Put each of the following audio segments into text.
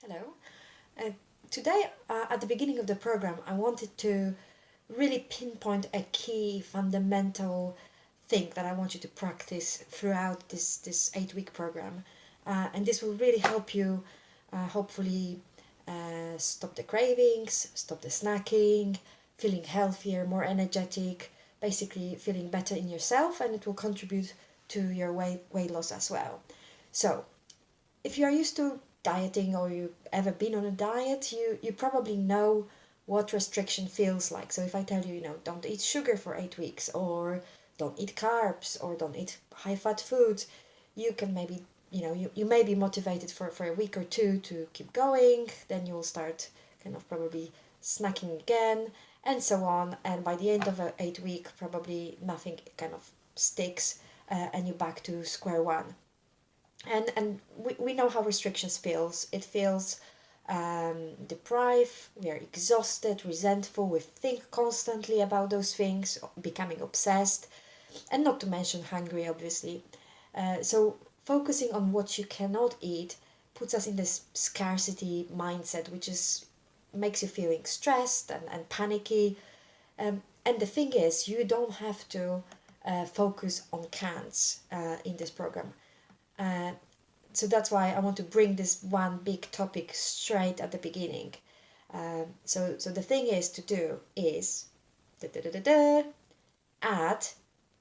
Hello. Uh, Today, at the beginning of the program, I wanted to really pinpoint a key fundamental thing that I want you to practice throughout this 8 week program. And this will really help you, hopefully, stop the cravings, stop the snacking, feeling healthier, more energetic, basically feeling better in yourself, and it will contribute to your weight loss as well. So, if you are used to dieting or you've ever been on a diet, you probably know what restriction feels like. So if I tell you, don't eat sugar for 8 weeks, or don't eat carbs, or don't eat high fat foods, you can maybe, you may be motivated for a week or two to keep going. Then you'll start kind of probably snacking again, and so on. And by the end of an 8 week, probably nothing kind of sticks, and you're back to square one. And we know how restrictions feels. It feels deprived, we are exhausted, resentful, we think constantly about those things, becoming obsessed, and not to mention hungry, obviously. So focusing on what you cannot eat puts us in this scarcity mindset, which is makes you feeling stressed and panicky. And the thing is, you don't have to focus on cans in this program. uh, so that's why I want to bring this one big topic straight at the beginning. So the thing is to do is da, da, da, da, da, add,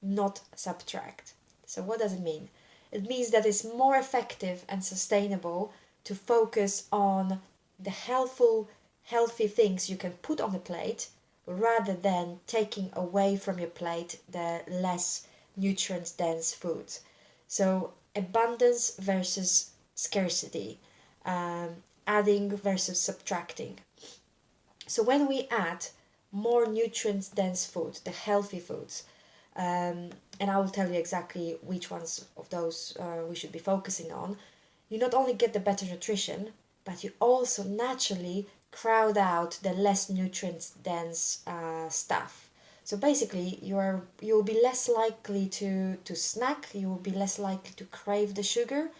not subtract. So what does it mean? It means that it's more effective and sustainable to focus on the healthy things you can put on the plate rather than taking away from your plate the less nutrients dense foods. So abundance versus scarcity, adding versus subtracting. So when we add more nutrients dense food, the healthy foods, and I will tell you exactly which ones of those we should be focusing on, you not only get the better nutrition, but you also naturally crowd out the less nutrients dense stuff. So basically, you'll be less likely to snack. You will be less likely to crave the sugar.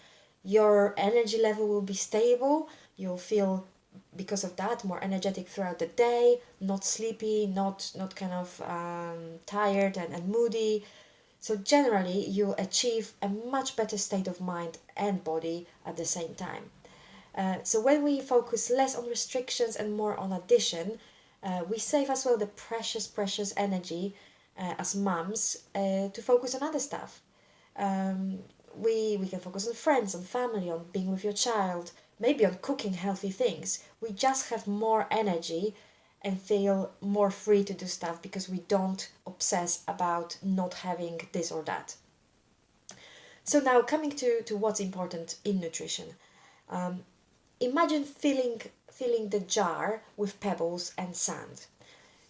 Your energy level will be stable. You'll feel, because of that, more energetic throughout the day, not sleepy, not kind of tired and moody. So generally, you'll achieve a much better state of mind and body at the same time. So when we focus less on restrictions and more on addition, we save as well the precious energy as mums to focus on other stuff. Um, we can focus on friends, on family, on being with your child, maybe on cooking healthy things. We just have more energy and feel more free to do stuff because we don't obsess about not having this or that. So now coming to what's important in nutrition. Um, Imagine filling the jar with pebbles and sand.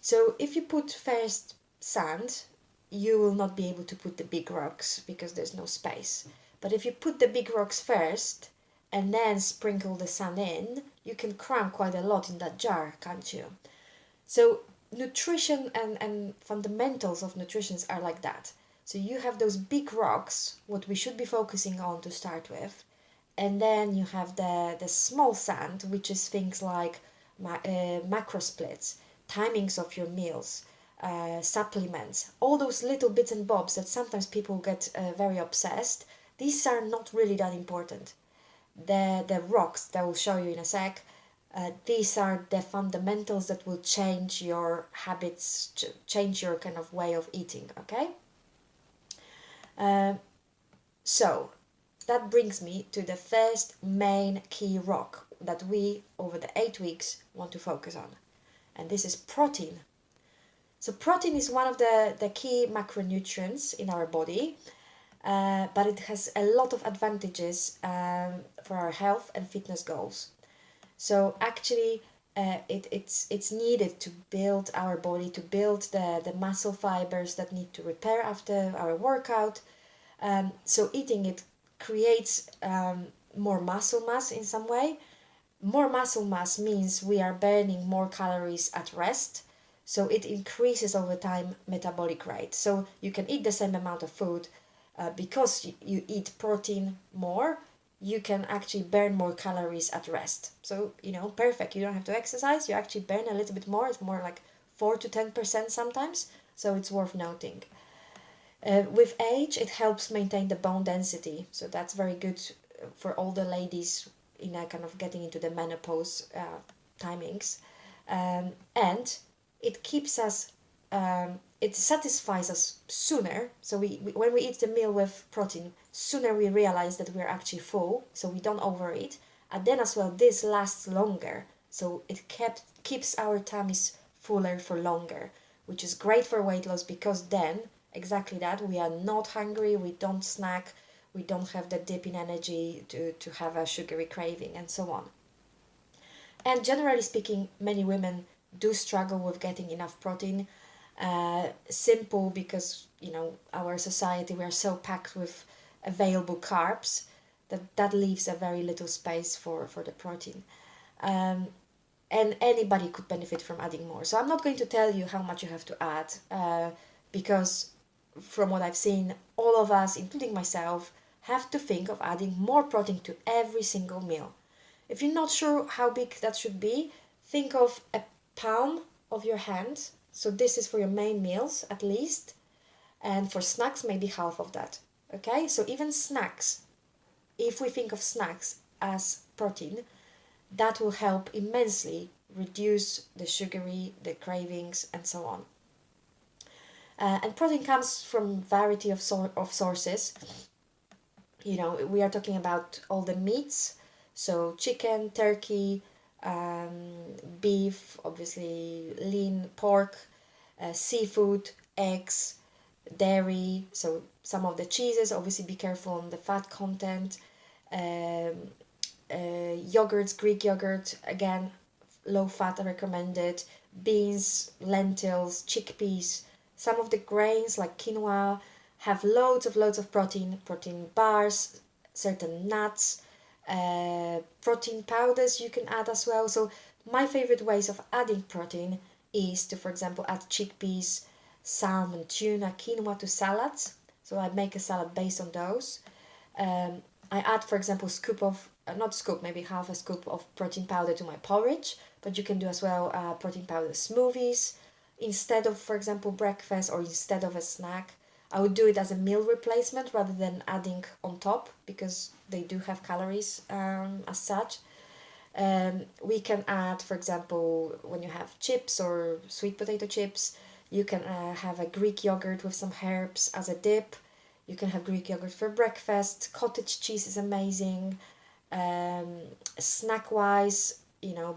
So if you put first sand, you will not be able to put the big rocks because there's no space. But if you put the big rocks first and then sprinkle the sand in, you can cram quite a lot in that jar, can't you? So nutrition and fundamentals of nutrition are like that. So you have those big rocks, what we should be focusing on to start with, and then you have the small sand, which is things like macro splits, timings of your meals, supplements, all those little bits and bobs that sometimes people get very obsessed. These are not really that important. The rocks that I will show you in a sec, these are the fundamentals that will change your habits, change your kind of way of eating. Okay. Uh, so that brings me to the first main key rock that we, over the 8 weeks, want to focus on. And this is protein. So protein is one of the key macronutrients in our body, but it has a lot of advantages for our health and fitness goals. So actually, it's needed to build our body, to build the muscle fibers that need to repair after our workout. So eating it creates more muscle mass in some way. More muscle mass means we are burning more calories at rest, so it increases over time metabolic rate. So you can eat the same amount of food because you eat protein more. you can actually burn more calories at rest. So, perfect. You don't have to exercise. You actually burn a little bit more. It's more like 4 to 10% sometimes. So it's worth noting. With age, it helps maintain the bone density. So that's very good for all the ladies in a kind of getting into the menopause timings. And it keeps us, it satisfies us sooner. So when we eat the meal with protein, sooner we realize that we're actually full, so we don't overeat. And then as well, this lasts longer. So it keeps our tummies fuller for longer, which is great for weight loss, because then exactly that, we are not hungry, we don't snack, we don't have the dip in energy to have a sugary craving, and so on. And generally speaking, many women do struggle with getting enough protein. Simple because, our society, we are so packed with available carbs that leaves a very little space for the protein. And anybody could benefit from adding more. So I'm not going to tell you how much you have to add, because from what I've seen, all of us, including myself, have to think of adding more protein to every single meal. If you're not sure how big that should be, think of a palm of your hand. So this is for your main meals at least, and for snacks maybe half of that. Okay, so even snacks, if we think of snacks as protein, that will help immensely reduce the sugary, the cravings, and so on. And protein comes from variety of sources. We are talking about all the meats, so chicken, turkey, beef, obviously lean pork, seafood, eggs, dairy, so some of the cheeses, obviously be careful on the fat content, yogurts, Greek yogurt, again, low fat recommended, beans, lentils, chickpeas, some of the grains like quinoa have loads of protein bars, certain nuts, protein powders you can add as well. So my favorite ways of adding protein is to, for example, add chickpeas, salmon, tuna, quinoa to salads. So I make a salad based on those. I add, for example, scoop of, not scoop, maybe half a scoop of protein powder to my porridge, but you can do as well protein powder smoothies instead of, for example, breakfast or instead of a snack. I would do it as a meal replacement rather than adding on top, because they do have calories as such. We can add, for example, when you have chips or sweet potato chips, you can have a Greek yogurt with some herbs as a dip. You can have Greek yogurt for breakfast. Cottage cheese is amazing. Snack wise,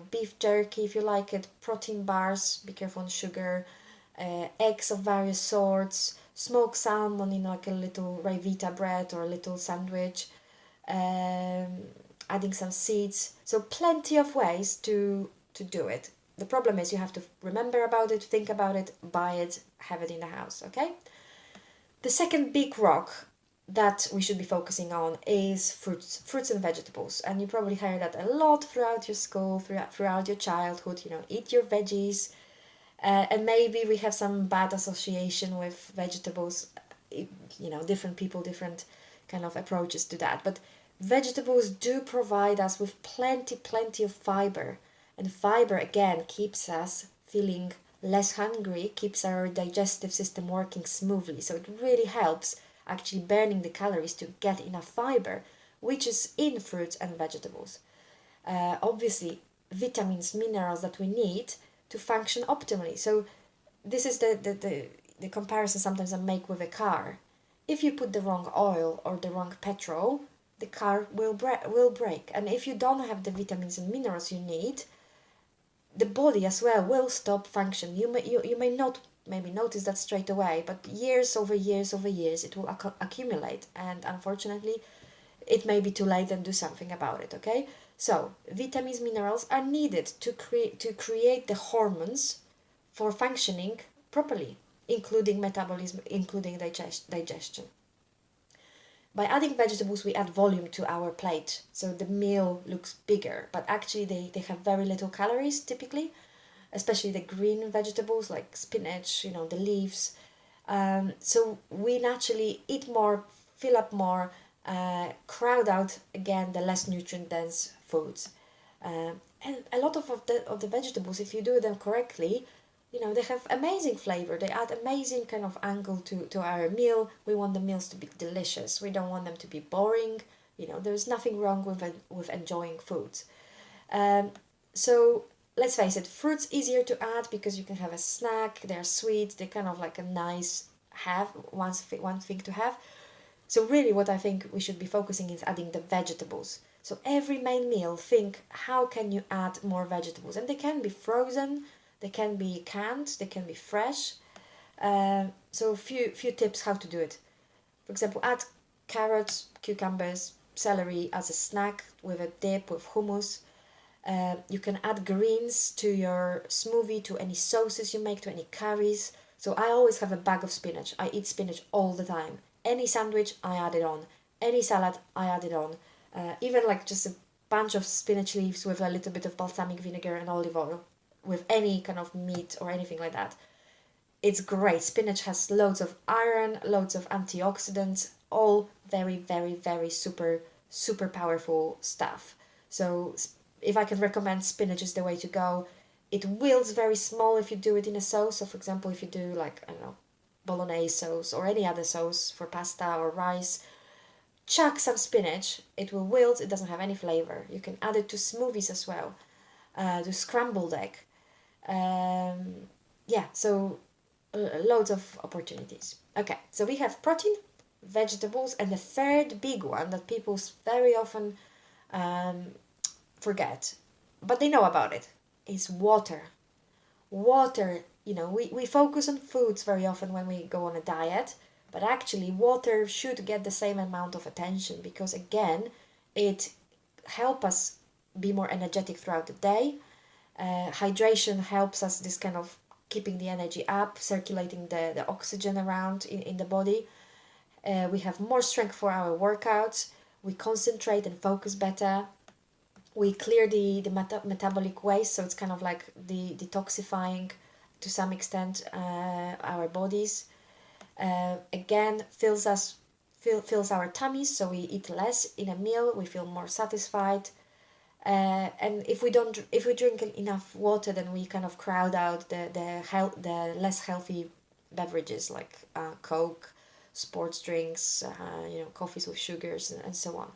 beef jerky if you like it, protein bars, be careful on sugar, eggs of various sorts, smoked salmon in like a little Revita bread or a little sandwich, adding some seeds. So plenty of ways to do it. The problem is you have to remember about it, think about it, buy it, have it in the house, okay? The second big rock that we should be focusing on is fruits and vegetables. And you probably heard that a lot throughout your school, throughout your childhood, eat your veggies. And maybe we have some bad association with vegetables, different people, different kind of approaches to that. But vegetables do provide us with plenty of fiber. And fiber, again, keeps us feeling less hungry, keeps our digestive system working smoothly. So it really helps actually burning the calories to get enough fiber, which is in fruits and vegetables. Obviously, vitamins, minerals that we need to function optimally. So this is the comparison sometimes I make with a car. If you put the wrong oil or the wrong petrol, the car will break. And if you don't have the vitamins and minerals you need, the body as well will stop function. You may not maybe notice that straight away, but years over years it will accumulate, and unfortunately it may be too late and do something about it. Okay, so vitamins, minerals are needed to create the hormones for functioning properly, including metabolism, including digestion. By adding vegetables, we add volume to our plate, so the meal looks bigger, but actually they have very little calories typically, especially the green vegetables like spinach, the leaves. So we naturally eat more, fill up more, crowd out again the less nutrient dense foods. And a lot of the vegetables, if you do them correctly, they have amazing flavor. They add amazing kind of angle to our meal. We want the meals to be delicious. We don't want them to be boring. There's nothing wrong with enjoying foods. So let's face it, fruit's easier to add because you can have a snack. They're sweet. They're kind of like a nice one thing to have. So really what I think we should be focusing is adding the vegetables. So every main meal, think how can you add more vegetables? And they can be frozen, they can be canned, they can be fresh. So a few tips how to do it. For example, add carrots, cucumbers, celery as a snack with a dip, with hummus. You can add greens to your smoothie, to any sauces you make, to any curries. So I always have a bag of spinach. I eat spinach all the time. Any sandwich, I add it on. Any salad, I add it on. Even like just a bunch of spinach leaves with a little bit of balsamic vinegar and olive oil, with any kind of meat or anything like that. It's great. Spinach has loads of iron, loads of antioxidants, all very, very, very super, super powerful stuff. So if I can recommend, spinach is the way to go. It wilts very small if you do it in a sauce. So for example, if you do like, I don't know, bolognese sauce or any other sauce for pasta or rice, chuck some spinach. It will wilt. It doesn't have any flavor. You can add it to smoothies as well, to scrambled egg. So loads of opportunities. Okay, so we have protein, vegetables, and the third big one that people very often forget, but they know about it, is water. Water, we focus on foods very often when we go on a diet, but actually water should get the same amount of attention because again, it helps us be more energetic throughout the day. Hydration helps us this kind of keeping the energy up, circulating the oxygen around in the body. We have more strength for our workouts. We concentrate and focus better. We clear the metabolic waste, so it's kind of like the detoxifying to some extent our bodies. Again, fills our tummies, so we eat less in a meal. We feel more satisfied. And if we drink enough water, then we kind of crowd out the less healthy beverages like Coke, sports drinks, coffees with sugars, and so on.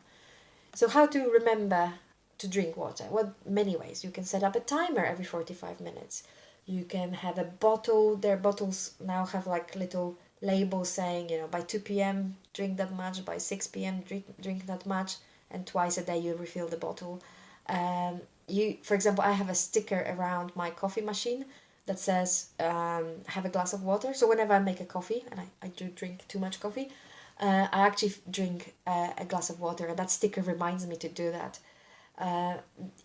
So how to remember to drink water? Well, many ways. You can set up a timer every 45 minutes. You can have a bottle. Their bottles now have like little labels saying, by 2 p.m. drink that much, by 6 p.m. drink that much, and twice a day you refill the bottle. For example, I have a sticker around my coffee machine that says have a glass of water. So whenever I make a coffee, and I do drink too much coffee, I actually drink a glass of water, and that sticker reminds me to do that.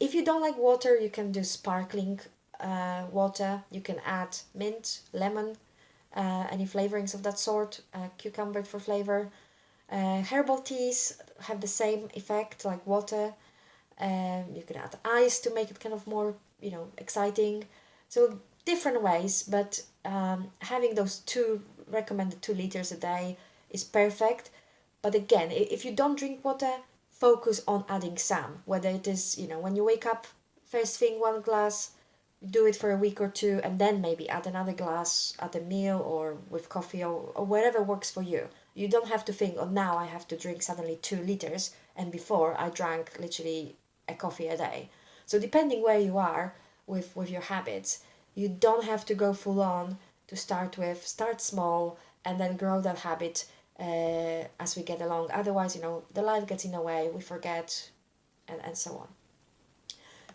If you don't like water, you can do sparkling water. You can add mint, lemon, any flavorings of that sort, cucumber for flavor. Herbal teas have the same effect like water. You can add ice to make it kind of more, exciting. So different ways, but having those recommended 2 liters a day is perfect. But again, if you don't drink water, focus on adding some, whether it is, when you wake up, first thing 1 glass, do it for a week or 2, and then maybe add another glass at a meal or with coffee or whatever works for you. You don't have to think, oh, now I have to drink suddenly 2 liters, and before I drank literally a coffee a day. So depending where you are with your habits, you don't have to go full on to start with. Start small and then grow that habit as we get along. Otherwise, the life gets in the way, we forget, and so on.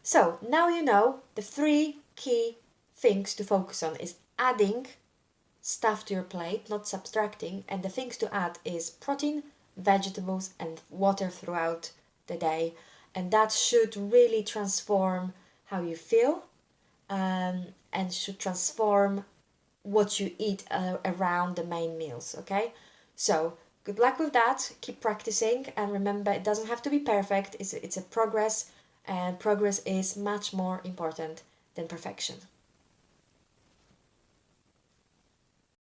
So now you know the 3 key things to focus on is adding stuff to your plate, not subtracting, and the things to add is protein, vegetables, and water throughout the day. And that should really transform how you feel, and should transform what you eat around the main meals, okay? So good luck with that. Keep practicing, and remember, it doesn't have to be perfect. It's a progress, and progress is much more important than perfection.